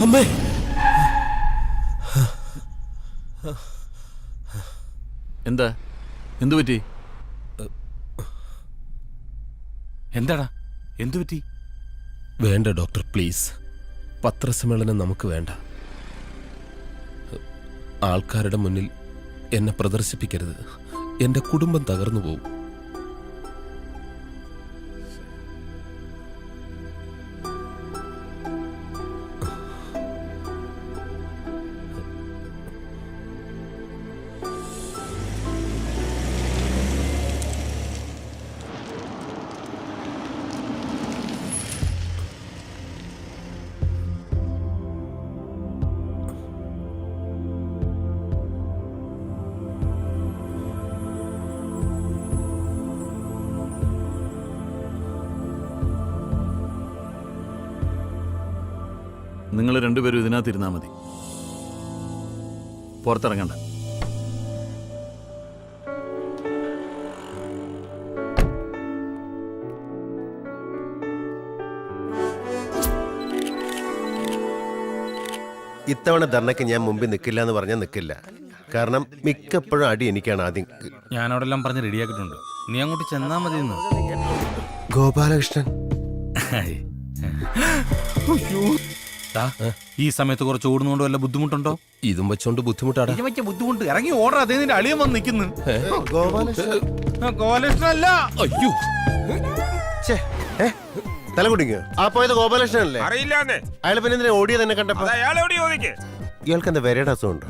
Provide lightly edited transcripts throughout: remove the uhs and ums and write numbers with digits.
അമ്മേ, എന്താ? എന്തു പറ്റി? എന്താടാ, എന്തു പറ്റി? വേണ്ട ഡോക്ടർ, പ്ലീസ്. പത്രസമ്മേളനം നമുക്ക് വേണ്ട. ആൾക്കാരുടെ മുന്നിൽ എന്നെ പ്രദർശിപ്പിക്കരുത്. എന്റെ കുടുംബം തകർന്നു പോകും. നിങ്ങൾ രണ്ടുപേരും ഇതിനകത്തിരുന്നാൽ മതി, പുറത്തിറങ്ങണ്ട. ഇത്തവണ ധർണയ്ക്ക് ഞാൻ മുമ്പിൽ നിൽക്കില്ല എന്ന് പറഞ്ഞാൽ നിൽക്കില്ല. കാരണം മിക്കപ്പോഴും അടി എനിക്കാണ് ആദ്യം. ഞാനവിടെല്ലാം പറഞ്ഞ് റെഡിയാക്കിയിട്ടുണ്ട്, നീ അങ്ങോട്ട് ചെന്നാ മതി. ഗോപാലകൃഷ്ണൻ, ഈ സമയത്ത് കുറച്ച് ഓടുന്നോണ്ട് വല്ല ബുദ്ധിമുട്ടുണ്ടോ? ഇതും വെച്ചോണ്ട് ബുദ്ധിമുട്ടാടാ. ബുദ്ധിമുട്ട് ഇറങ്ങി ഓർഡർ. അതേ നിന്റെ അളിയൻ വന്ന് നിൽക്കുന്നു. ഗോപാലകൃഷ്ണൻ അയ്യോ, തല കുടിക്കോ? ആ പോയത് ഗോപാലകൃഷ്ണൻ അല്ലേ? അറിയില്ലാന്നേ. അയാൾ പിന്നെ എന്തിനാ ഓടിയത് എന്നെ കണ്ടപ്പോ? ഇയാൾക്ക് എന്താ വരയുടെ അസുഖമുണ്ടോ?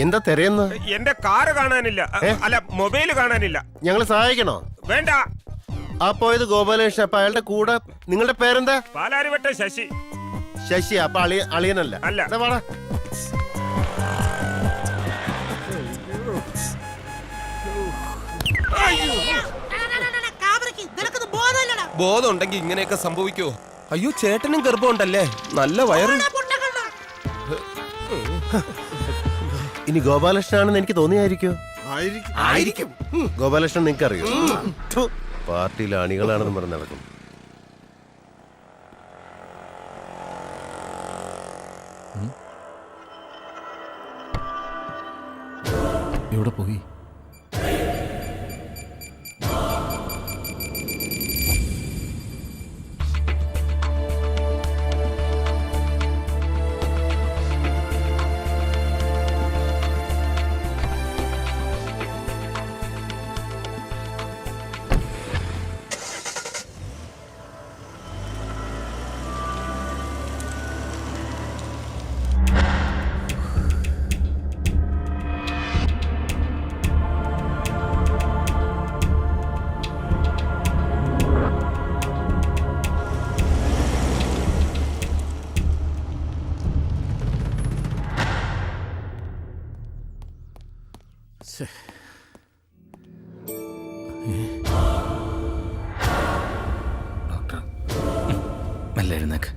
എന്താ തിരയുന്ന? എന്റെ കാറ് കാണാനില്ല, അല്ല മൊബൈല് കാണാനില്ല. ഞങ്ങള് സഹായിക്കണോ? വേണ്ട. ആ പോയത് ഗോപാലകൃഷ്ണൻ. അപ്പൊ അയാളുടെ കൂടെ നിങ്ങളുടെ പേരെന്താ? പാലാരിവട്ട ശശി. ശശി. അപ്പൊ അളിയനല്ല? അല്ല. വാടാ. ബോധം ഉണ്ടെങ്കിൽ ഇങ്ങനെയൊക്കെ സംഭവിക്കോ? അയ്യോ, ചേട്ടനും ഗർഭമുണ്ടല്ലേ? നല്ല വയറ്. ഇനി ഗോപാലകൃഷ്ണനാണെന്ന് എനിക്ക് തോന്നിയായിരിക്കോ? ആയിരിക്കും. ഗോപാലകൃഷ്ണൻ നിങ്ങൾക്ക് അറിയോ? പാർട്ടിയിലെ അണികളാണെന്ന് പറഞ്ഞ് നടക്കും. എവിടെ പോയി? ഡോക്ടർ, മെല്ലെ എഴുന്നേക്ക്.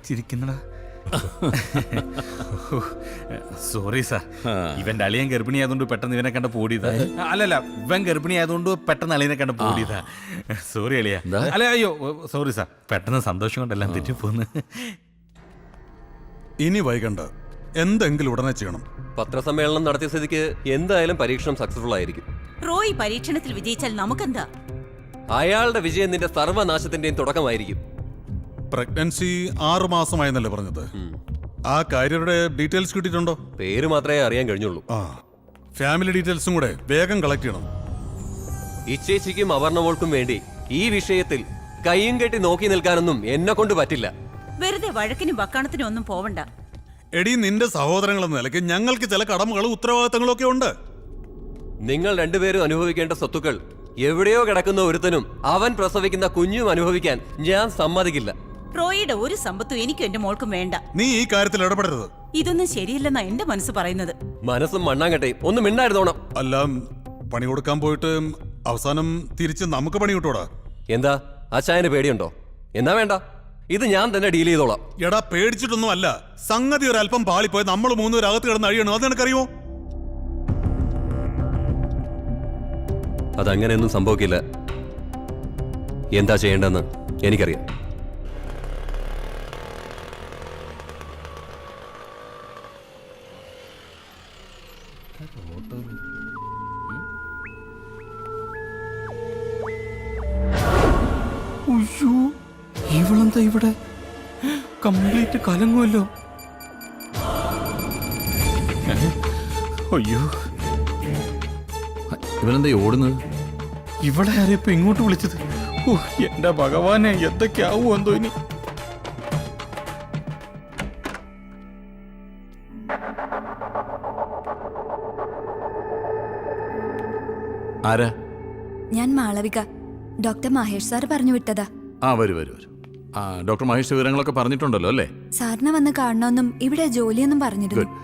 ചിരിക്കുന്നടാ. സോറി സാർ, ഇവന്റെ അളിയൻ ഗർഭിണി ആയതുകൊണ്ട് പെട്ടെന്ന് ഇവനെ കണ്ട പോടിയതാ. അല്ലല്ല, ഇവൻ ഗർഭിണി ആയതുകൊണ്ട് പെട്ടെന്ന് അളിയനെ കണ്ട പോടിയതാ. സോറി അളിയ. അല്ല, അയ്യോ സോറി സാർ, പെട്ടെന്ന് സന്തോഷം കൊണ്ടെല്ലാം തെറ്റിപ്പോന്ന്. ഇനി വൈകണ്ട, എന്തെങ്കിലും ഉടനെ ചെയ്യണം. പത്രസമ്മേളനം നടത്തിയ സ്ഥിതിക്ക് എന്തായാലും പരീക്ഷണം സക്സസ്ഫുൾ ആയിരിക്കും. റോയ് പരീക്ഷണത്തിൽ വിജയിച്ചാൽ നമുക്കെന്താ? അയാളുടെ വിജയം നിന്റെ സർവ്വനാശത്തിന്റെയും തുടക്കമായിരിക്കും. പ്രഗ്നൻസി 6 മാസമായെന്നല്ലേ പറഞ്ഞത്? ആ കാര്യയുടെ ഡീറ്റെയിൽസ് കിട്ടിയിട്ടുണ്ടോ? പേര് മാത്രമേ അറിയാൻ കഴിഞ്ഞുള്ളൂ. ഫാമിലി ഡീറ്റെയിൽസും കൂടെ വേഗം കളക്ട് ചെയ്യണം. ഇച്ചേച്ചിക്കും അവർണമോൾക്കും വേണ്ടി ഈ വിഷയത്തിൽ കയ്യും കെട്ടി നോക്കി നിൽക്കാനൊന്നും എന്നെ കൊണ്ട് പറ്റില്ല. വെറുതെ വഴക്കിനും വക്കാണത്തിനും ഒന്നും പോവണ്ട. എടി, നിന്റെ സഹോദരങ്ങൾ എന്ന നിലയ്ക്ക് ഞങ്ങൾക്ക് ചില കടമകളും ഉത്തരവാദിത്തങ്ങളും ഒക്കെ ഉണ്ട്. നിങ്ങൾ രണ്ടുപേരും അനുഭവിക്കേണ്ട സ്വത്തുക്കൾ എവിടെയോ കിടക്കുന്ന ഒരുത്തനും അവൻ പ്രസവിക്കുന്ന കുഞ്ഞും അനുഭവിക്കാൻ ഞാൻ സമ്മതിക്കില്ല. റോയിയുടെ ഒരു സമ്പത്തും എനിക്കും എന്റെ മോൾക്കും വേണ്ട. നീ ഈ കാര്യത്തിൽ ഇടപെടരുത്. ഇതൊന്നും ശരിയല്ലെന്നാ എന്റെ മനസ്സ് പറയുന്നത്. മനസ്സും മണ്ണാങ്കട്ടെ ഒന്ന് മിണ്ടായിരുന്നോണം. അല്ല, പണി കൊടുക്കാൻ പോയിട്ട് അവസാനം തിരിച്ച് നമുക്ക് പണി കിട്ടൂടാ. എന്താ അച്ചായന് പേടിയുണ്ടോ? എന്നാ വേണ്ട, ഇത് ഞാൻ തന്നെ ഡീൽ ചെയ്തോളാം. എടാ പേടിച്ചിട്ടൊന്നും അല്ല, സംഗതി ഒരല്പം പാളിപ്പോയി നമ്മൾ 3 പേര് അകത്ത് കിടന്ന് അഴിയണം. അത് നിനക്കറിയോ? അതങ്ങനെയൊന്നും സംഭവിക്കില്ല. എന്താ ചെയ്യേണ്ടെന്ന് എനിക്കറിയാം. അയ്യോ, ഇവളെന്താ ഇവിടെ? കംപ്ലീറ്റ് കലങ്ങുമല്ലോ. അയ്യോ, ഇവനെന്താ ഓടുന്നത്? ഇവിടെ ആരെയും ഇപ്പൊ ഇങ്ങോട്ട് വിളിച്ചത്? ഓ എന്റെ ഭഗവാനെ, എന്തൊക്കെയാവോ എന്തോ ഇനി. ആരാ? ഞാൻ മാളവിക. ഡോക്ടർ മഹേഷ് സാർ പറഞ്ഞു വിട്ടതാ. വരൂ വരൂ വരൂ. ഡോക്ടർ മഹേഷ് വിവരങ്ങളൊക്കെ പറഞ്ഞിട്ടുണ്ടല്ലോ അല്ലേ? സാറിനെ വന്ന് കാണണമെന്നും ഇവിടെ ജോലിയൊന്നും പറഞ്ഞിരുന്നു. ഗുഡ്.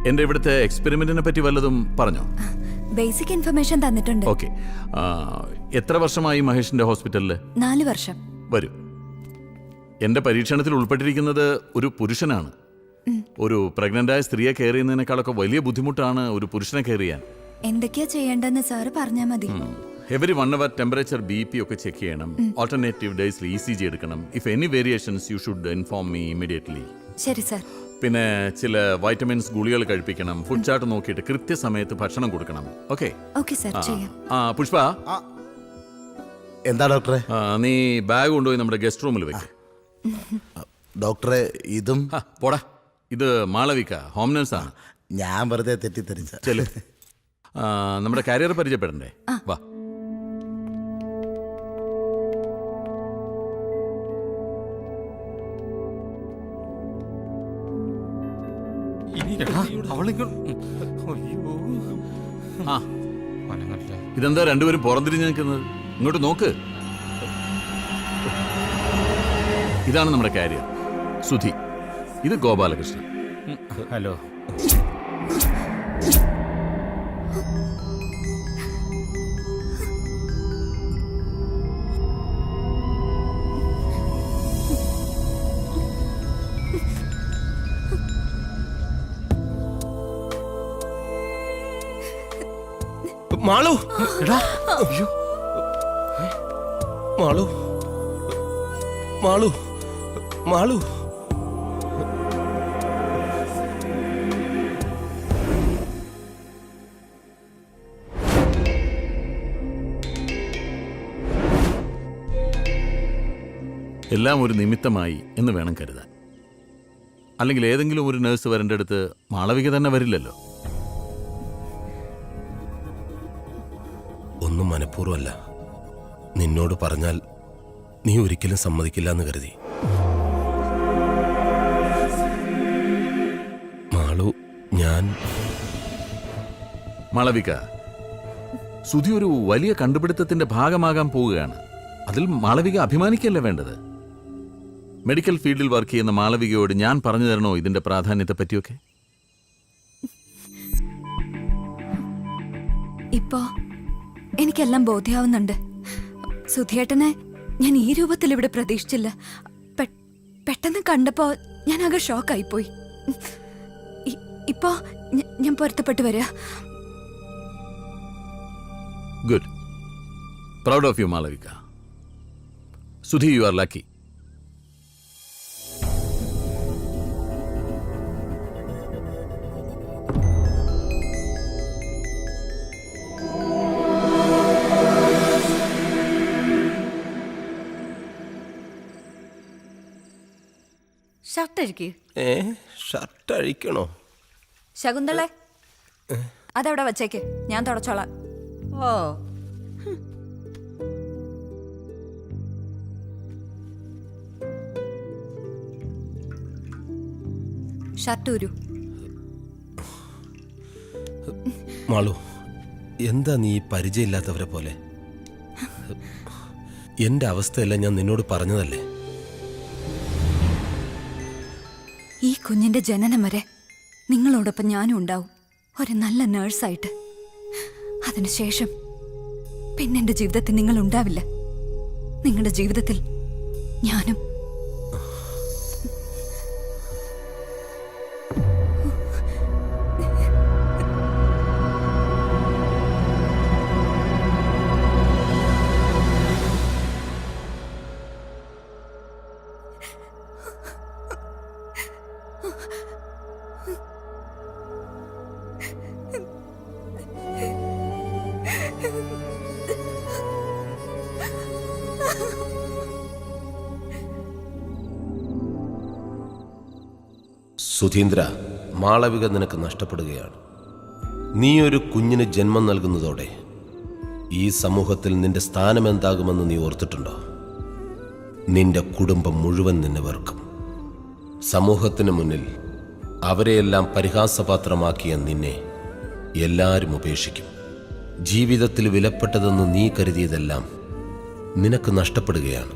എന്റെ ഇവിടുത്തെ എക്സ്പെരിമെന്റിനെ പറ്റി വല്ലതും പറഞ്ഞോ? ബേസിക് ഇൻഫർമേഷൻ തന്നിട്ടുണ്ട്. ഓക്കെ. എത്ര വർഷമായി മഹേഷിന്റെ ഹോസ്പിറ്റലില്? 4 വർഷം. വരൂ. എന്റെ പരീക്ഷണത്തിൽ ഉൾപ്പെട്ടിരിക്കുന്നത് ഒരു പുരുഷനാണ്. ഒരു പ്രഗ്നന്റായ സ്ത്രീയെ കെയർ ചെയ്യുന്നതിനേക്കാളൊക്കെ വലിയ ബുദ്ധിമുട്ടാണ് ഒരു പുരുഷനെ കെയർ ചെയ്യാൻ. എന്തൊക്കെയാ ചെയ്യേണ്ടെന്ന് സാറ് പറഞ്ഞാ മതി. എവരി 1 hour ടെമ്പറേച്ചർ BP ഒക്കെ ചെക്ക് ചെയ്യണം. ഓൾട്ടർനേറ്റീവ് ഡേയ്സിൽ ECG എടുക്കണം. If any variations you should inform me immediately. ശരി സാർ. പിന്നെ ചില വൈറ്റമിൻസ് ഗുളികൾ കഴിപ്പിക്കണം. ഫുഡ് ചാർട്ട് നോക്കിയിട്ട് കൃത്യസമയത്ത് ഭക്ഷണം കൊടുക്കണം. ഓക്കെ? ഓക്കെ സാർ, ചെയ്യാം. പുഷ്പ, എന്താ ഡോക്ടറെ? നീ ബാഗ് കൊണ്ടുപോയി നമ്മുടെ ഗസ്റ്റ് റൂമിൽ വെക്ക്. ഡോക്ടറെ ഇതും പോടാ. ഇത് മാളവിക, ഹോം നഴ്സ് ആണ്. ഞാൻ വെറുതെ തെറ്റിദ്ധരിച്ച. ചെല്ലു. നമ്മുടെ കാരിയർ പരിചയപ്പെടണ്ടേ? വാ. ഇതെന്താ രണ്ടുപേരും പുറംതിരിഞ്ഞ് നിൽക്കുന്നത്? ഇങ്ങോട്ട് നോക്ക്. ഇതാണ് നമ്മുടെ കാരിയർ സുധി. ഇത് ഗോപാലകൃഷ്ണൻ. ഹലോ. മാളു, മാളു, മാളു, മാളു. എല്ലാം ഒരു നിമിത്തമായി എന്ന് വേണം കരുതാൻ. അല്ലെങ്കിൽ ഏതെങ്കിലും ഒരു നേഴ്സ് വരേണ്ട അടുത്ത് മാളവിക തന്നെ വരില്ലല്ലോ. ഒന്നും മനഃപൂർവ്വമല്ല. നിന്നോട് പറഞ്ഞാൽ നീ ഒരിക്കലും സമ്മതിക്കില്ല എന്ന് കരുതി. മാളു, ഞാൻ മാളവിക, സുധി ഒരു വലിയ കണ്ടുപിടുത്തത്തിന്റെ ഭാഗമാകാൻ പോവുകയാണ്. അതിൽ മാളവിക അഭിമാനിക്കല്ലേ വേണ്ടത്? മെഡിക്കൽ ഫീൽഡിൽ വർക്ക് ചെയ്യുന്ന മാളവികയോട് ഞാൻ പറഞ്ഞു തരണോ ഇതിന്റെ പ്രാധാന്യത്തെ പറ്റിയൊക്കെ? ഇപ്പോ എനിക്കെല്ലാം ബോധ്യാവുന്നുണ്ട്. സുധിയേട്ടനെ ഞാൻ ഈ രൂപത്തിൽ ഇവിടെ പ്രതീക്ഷിച്ചില്ല. പെട്ടെന്ന് കണ്ടപ്പോ ഞാൻ ആകെ ഷോക്കായിപ്പോയി. ഇപ്പോ ഞാൻ പൊരുത്തപ്പെട്ടു വരിക. Good. Proud of you Malavika. Sudhi, you are lucky. Shirt അഴിക്ക്. ഷർട്ട് അഴിക്കണോ? ശകുന്തളെ, അതവിടെ വച്ചേക്ക്, ഞാൻ തുടച്ചോളാം. ഓ, ഷർട്ട് ഊരു. മാളു, എന്താ നീ പരിചയമില്ലാത്തവരെ പോലെ? എന്റെ അവസ്ഥയെല്ലാം ഞാൻ നിന്നോട് പറഞ്ഞതല്ലേ. ഈ കുഞ്ഞിന്റെ ജനനം വരെ നിങ്ങളോടൊപ്പം ഞാനും ഉണ്ടാവും, ഒരു നല്ല നേഴ്സായിട്ട്. അതിനുശേഷം പിന്നെ എന്റെ ജീവിതത്തിൽ നിങ്ങൾ ഉണ്ടാവില്ല. നിങ്ങളുടെ ജീവിതത്തിൽ ഞാനും. സുധീന്ദ്ര, മാളവിക നിനക്ക് നഷ്ടപ്പെടുകയാണ്. നീ ഒരു കുഞ്ഞിന് ജന്മം നൽകുന്നതോടെ ഈ സമൂഹത്തിൽ നിന്റെ സ്ഥാനം എന്താകുമെന്ന് നീ ഓർത്തിട്ടുണ്ടോ? നിന്റെ കുടുംബം മുഴുവൻ നിന്നെ വെറുക്കും. സമൂഹത്തിന് മുന്നിൽ അവരെയെല്ലാം പരിഹാസപാത്രമാക്കിയ നിന്നെ എല്ലാവരും ഉപേക്ഷിക്കും. ജീവിതത്തിൽ വിലപ്പെട്ടതെന്ന് നീ കരുതിയതെല്ലാം നിനക്ക് നഷ്ടപ്പെടുകയാണ്.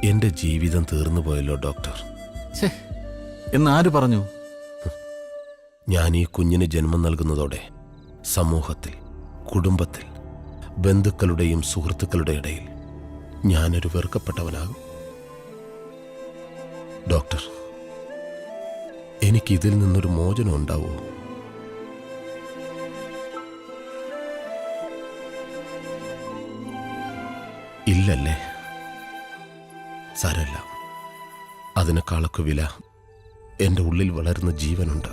എന്റെ ജീവിതം തീർന്നു പോയല്ലോ ഡോക്ടർ. എന്നാര് പറഞ്ഞു? ഞാൻ ഈ കുഞ്ഞിന് ജന്മം നൽകുന്നതോടെ സമൂഹത്തിൽ, കുടുംബത്തിൽ, ബന്ധുക്കളുടെയും സുഹൃത്തുക്കളുടെ ഇടയിൽ ഞാനൊരു വെറുക്കപ്പെട്ടവനാകും. ഡോക്ടർ, എനിക്കിതിൽ നിന്നൊരു മോചനം ഉണ്ടാവുമോ? ഇല്ലല്ലേ? സാരല്ല, അതിനേക്കാളൊക്കെ വില എൻ്റെ ഉള്ളിൽ വളരുന്ന ജീവനുണ്ട്.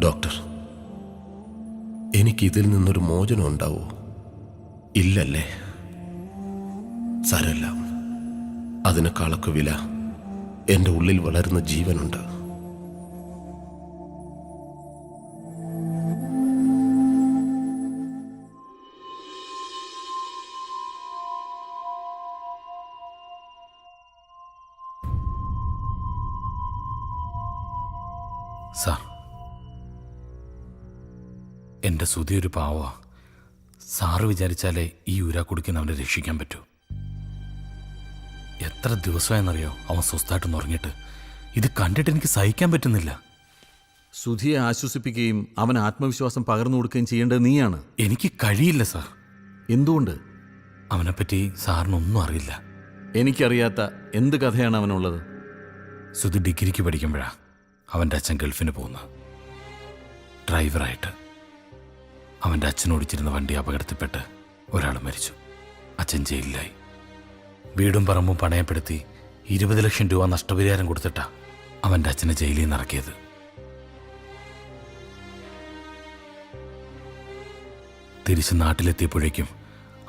ഡോക്ടർ, എനിക്കിതിൽ നിന്നൊരു മോചനം ഉണ്ടാവോ? ഇല്ലല്ലേ? സാരല്ല, അതിനേക്കാളൊക്കെ വില എൻ്റെ ഉള്ളിൽ വളരുന്ന ജീവനുണ്ട്. സാർ, എൻ്റെ സുധി ഒരു പാവാ. സാറ് വിചാരിച്ചാലേ ഈ ഊരാക്കുടിക്കുന്ന അവനെ രക്ഷിക്കാൻ പറ്റൂ. എത്ര ദിവസമായെന്നറിയോ അവൻ സ്വസ്ഥമായിട്ടൊന്ന് ഉറങ്ങിയിട്ട്. ഇത് കണ്ടിട്ട് എനിക്ക് സഹിക്കാൻ പറ്റുന്നില്ല. സുധിയെ ആശ്വസിപ്പിക്കുകയും അവന് ആത്മവിശ്വാസം പകർന്നു കൊടുക്കുകയും ചെയ്യേണ്ടത് നീയാണ്. എനിക്ക് കഴിയില്ല സാർ. എന്തുകൊണ്ട്? അവനെപ്പറ്റി സാറിനൊന്നും അറിയില്ല. എനിക്കറിയാത്ത എന്ത് കഥയാണ് അവനുള്ളത്? സുധി ഡിഗ്രിക്ക് പഠിക്കുമ്പോഴാണ് അവൻ്റെ അച്ഛൻ ഗൾഫിന് പോകുന്നത്. ഡ്രൈവറായിട്ട്. അവൻ്റെ അച്ഛൻ ഓടിച്ചിരുന്ന വണ്ടി അപകടത്തിൽപ്പെട്ട് ഒരാൾ മരിച്ചു. അച്ഛൻ ജയിലിലായി. വീടും പറമ്പും പണയപ്പെടുത്തി 20 ലക്ഷം രൂപ നഷ്ടപരിഹാരം കൊടുത്തിട്ടാ അവൻ്റെ അച്ഛനെ ജയിലിൽ നിന്ന് ഇറക്കിയത്. തിരിച്ച് നാട്ടിലെത്തിയപ്പോഴേക്കും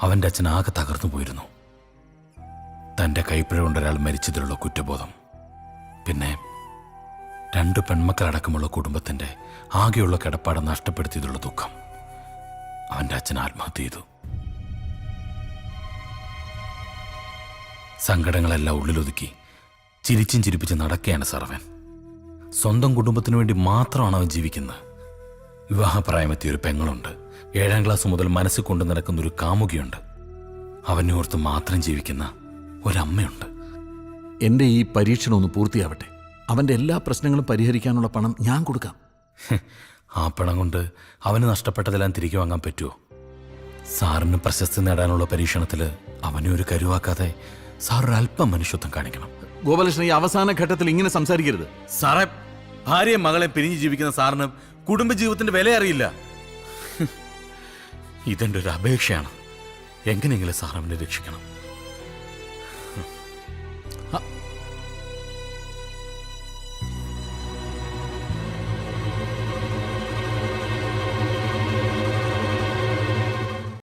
അവൻ്റെ അച്ഛൻ ആകെ തകർന്നു പോയിരുന്നു. തൻ്റെ കൈപ്പിഴ കൊണ്ടൊരാൾ മരിച്ചതിലുള്ള കുറ്റബോധം, പിന്നെ 2 പെൺമക്കളടക്കമുള്ള കുടുംബത്തിൻ്റെ ആകെയുള്ള കിടപ്പാട് നഷ്ടപ്പെടുത്തിയതിലുള്ള ദുഃഖം. അവൻ്റെ അച്ഛൻ ആത്മഹത്യ ചെയ്തു. സങ്കടങ്ങളെല്ലാം ഉള്ളിലൊതുക്കി ചിരിച്ചും ചിരിപ്പിച്ച് നടക്കുകയാണ് സാർ അവൻ. സ്വന്തം കുടുംബത്തിനു വേണ്ടി മാത്രമാണ് അവൻ ജീവിക്കുന്നത്. വിവാഹപ്രായമെത്തിയ ഒരു പെങ്ങളുണ്ട്. 7ാം ക്ലാസ് മുതൽ മനസ്സിൽ കൊണ്ടു നടക്കുന്ന ഒരു കാമുകിയുണ്ട്. അവനെ ഓർത്ത് മാത്രം ജീവിക്കുന്ന ഒരമ്മയുണ്ട്. എൻ്റെ ഈ പരീക്ഷണം ഒന്ന് പൂർത്തിയാവട്ടെ. അവൻ്റെ എല്ലാ പ്രശ്നങ്ങളും പരിഹരിക്കാനുള്ള പണം ഞാൻ കൊടുക്കാം. ആ പണം കൊണ്ട് അവന് നഷ്ടപ്പെട്ടതെല്ലാം തിരികെ വാങ്ങാൻ പറ്റുമോ? സാറിന് പ്രശസ്തി നേടാനുള്ള പരീക്ഷണത്തിൽ അവനെ ഒരു കരുവാക്കാതെ സാർ ഒരല്പം മനുഷ്യത്വം കാണിക്കണം. ഗോപാലകൃഷ്ണൻ, ഈ അവസാന ഘട്ടത്തിൽ ഇങ്ങനെ സംസാരിക്കരുത്. സാറേ, ഭാര്യയും മകളെ പിരിഞ്ഞു ജീവിക്കുന്ന സാറിന് കുടുംബജീവിതത്തിന്റെ വില അറിയില്ല. ഇതെന്റെ ഒരു അപേക്ഷയാണ്. എങ്ങനെയെങ്കിലും സാർ അവനെ രക്ഷിക്കണം.